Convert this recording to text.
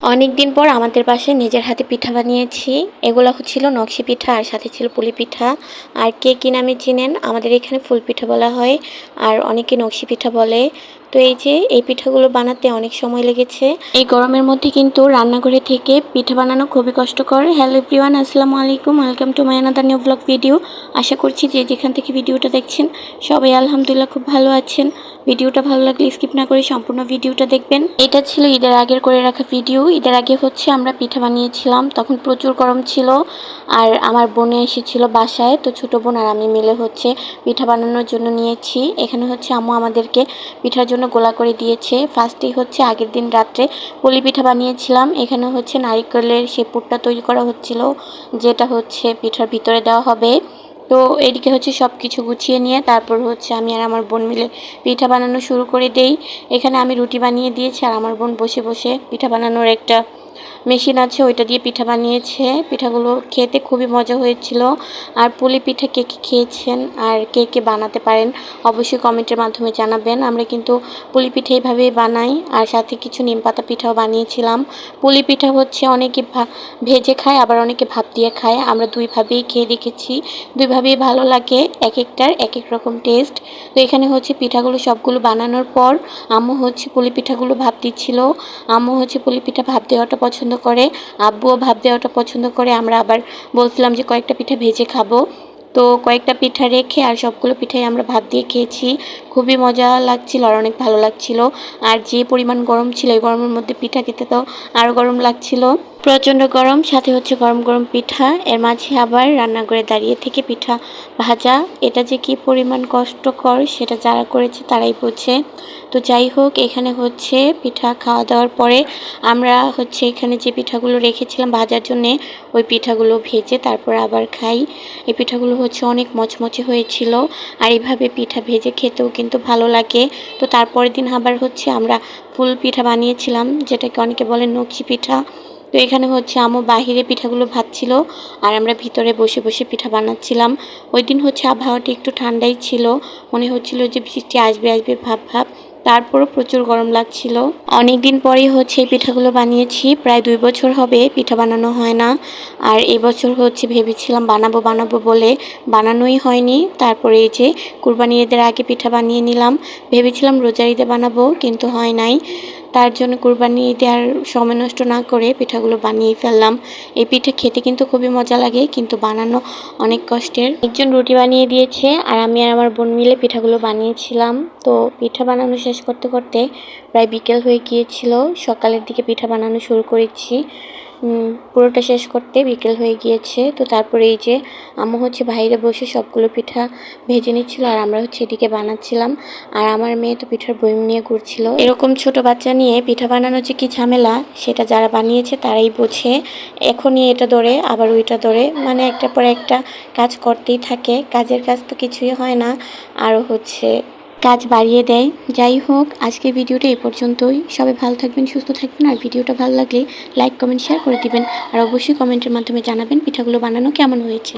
অনেক দিন পর আমাদের বাসায় নিজের হাতে পিঠা বানিয়েছি। এগুলো হচ্ছিল নকশি পিঠা আর সাথে ছিল পুলি পিঠা। আর কে কী নামে চিনেন, আমাদের এখানে ফুল পিঠা বলা হয় আর অনেকে নকশি পিঠা বলে। তো এই যে এই পিঠাগুলো বানাতে অনেক সময় লেগেছে। এই গরমের মধ্যে কিন্তু রান্নাঘরে থেকে পিঠা বানানো খুবই কষ্টকর। হ্যালো এভরিওয়ান, আসসালামু আলাইকুম, welcome to my another new blog video. আশা করছি যে যেখান থেকে ভিডিওটা দেখছেন সবাই আলহামদুলিল্লাহ খুব ভালো আছেন। ভিডিওটা ভালো লাগলে স্কিপ না করে সম্পূর্ণ ভিডিওটা দেখবেন। এটা ছিল ঈদের আগের করে রাখা ভিডিও। ঈদের আগে হচ্ছে আমরা পিঠা বানিয়েছিলাম, তখন প্রচুর গরম ছিল আর আমার বোনে এসেছিল বাসায়। তো ছোটো বোন আর আমি মিলে হচ্ছে পিঠা বানানোর জন্য নিয়েছি। এখানে হচ্ছে আম্মু আমাদেরকে পিঠার জন্য গোলা করে দিয়েছে। ফার্স্টেই হচ্ছে আগের দিন রাত্রে পুলি পিঠা বানিয়েছিলাম। এখানে হচ্ছে নারিকেলের সেই পুরটা তৈরি করা হচ্ছিল, যেটা হচ্ছে পিঠার ভিতরে দেওয়া হবে। তো এদিকে হচ্ছে সব কিছু গুছিয়ে নিয়ে তারপর হচ্ছে আমি আর আমার বোন মিলে পিঠা বানানো শুরু করে দেই। এখানে আমি রুটি বানিয়ে দিয়েছি আর আমার বোন বসে বসে পিঠা বানানোর একটা মেশিন আছে, ওইটা দিয়ে পিঠা বানিয়েছে। পিঠাগুলো খেতে খুবই মজা হয়েছিল। আর পুলি পিঠা কে কে খেয়েছেন আর কে কে বানাতে পারেন অবশ্যই কমেন্টের মাধ্যমে জানাবেন। আমরা কিন্তু পুলি পিঠা এইভাবেই বানাই আর সাথে কিছু নিম পাতা পিঠাও বানিয়েছিলাম। পুলি পিঠা হচ্ছে অনেকে ভেজে খায়, আবার অনেকে ভাপ দিয়ে খায়। আমরা দুইভাবেই খেয়ে দেখেছি, দুইভাবেই ভালো লাগে, এক একটার এক এক রকম টেস্ট। তো এখানে হচ্ছে পিঠাগুলো সবগুলো বানানোর পর আম্মু হচ্ছে পুলি পিঠাগুলো ভাপ দিচ্ছিল। আম্মু হচ্ছে পুলি পিঠা ভাপ দেওয়াটা পছন্দ করে, আব্বুও ভাপ দেওয়াটা পছন্দ করে। আমরা আবার বলছিলাম যে কয়েকটা পিঠা ভেজে খাবো, তো কয়েকটা পিঠা রেখে আর সবগুলো পিঠাই আমরা ভাত দিয়ে খেয়েছি। খুবই মজা লাগছিল আর অনেক ভালো লাগছিল। আর যে পরিমাণ গরম ছিল, এই গরমের মধ্যে পিঠা খেতে তো আরও গরম লাগছিল, প্রচণ্ড গরম, সাথে হচ্ছে গরম গরম পিঠা, এর মাঝে আবার রান্নাঘরে দাঁড়িয়ে থেকে পিঠা ভাজা। এটা যে কি পরিমাণ কষ্টকর সেটা যারা করেছে তারাই বোঝে। তো যাই হোক, এখানে হচ্ছে পিঠা খাওয়া দাওয়ার পরে আমরা হচ্ছে এখানে যে পিঠাগুলো রেখেছিলাম ভাজার জন্যে, ওই পিঠাগুলো ভেজে তারপর আবার খাই। এই পিঠাগুলো হচ্ছে অনেক মচমচে হয়েছিল আর এইভাবে পিঠা ভেজে খেতেও কিন্তু ভালো লাগে। তো তারপরের দিন আবার হচ্ছে আমরা ফুল পিঠা বানিয়েছিলাম, যেটাকে অনেকে বলে নকশি পিঠা। তো এখানে হচ্ছে আম্মু বাহিরে পিঠাগুলো ভাজছিল আর আমরা ভিতরে বসে বসে পিঠা বানাচ্ছিলাম। ওই দিন হচ্ছে আবহাওয়াটা একটু ঠান্ডাই ছিল, মনে হচ্ছিল যে বৃষ্টি আসবে আসবে ভাব ভাব, তারপরও প্রচুর গরম লাগছিল। অনেক দিন পরেই হচ্ছে এই পিঠাগুলো বানিয়েছি, প্রায় 2 বছর হবে পিঠা বানানো হয় না। আর এবছর হচ্ছে ভেবেছিলাম বানাবো বানাবো বলে বানানোই হয়নি। তারপরে এই যে কুরবানি ঈদের আগে পিঠা বানিয়ে নিলাম, ভেবেছিলাম রোজার ঈদে বানাবো কিন্তু হয় নাই। তার জন্য কুরবানি ঈদে আর সময় নষ্ট না করে পিঠাগুলো বানিয়ে ফেললাম। এই পিঠা খেতে কিন্তু খুবই মজা লাগে, কিন্তু বানানো অনেক কষ্টের। একজন রুটি বানিয়ে দিয়েছে আর আমি আর আমার বোন মিলে পিঠাগুলো বানিয়েছিলাম। তো পিঠা বানানো শেষ করতে করতে প্রায় বিকেল হয়ে গিয়েছিল। সকালের দিকে পিঠা বানানো শুরু করেছি, পুরোটা শেষ করতে বিকেল হয়ে গিয়েছে। তো তারপরে এই যে আম্মু হচ্ছে বাইরে বসে সবগুলো পিঠা ভেজে নিচ্ছিল আর আমরা হচ্ছে এদিকে বানাচ্ছিলাম। আর আমার মেয়ে তো পিঠার বয়ম নিয়ে ঘুরছিল। এরকম ছোট বাচ্চা নিয়ে পিঠা বানানো যে কি ঝামেলা সেটা যারা বানিয়েছে তারাই বোঝে। এখনই এটা ধরে আবার ওইটা ধরে, মানে একটার পর একটা কাজ করতেই থাকে। কাজের কাজ তো কিছুই হয় না, আরও হচ্ছে কাজ বাড়িয়ে দেয়। যাই হোক, আজকের ভিডিওটা এই পর্যন্তই। সবাই ভালো থাকবেন, সুস্থ থাকবেন। আর ভিডিওটা ভালো লাগলে লাইক কমেন্ট শেয়ার করে দিবেন আর অবশ্যই কমেন্টের মাধ্যমে জানাবেন পিঠাগুলো বানানো কেমন হয়েছে।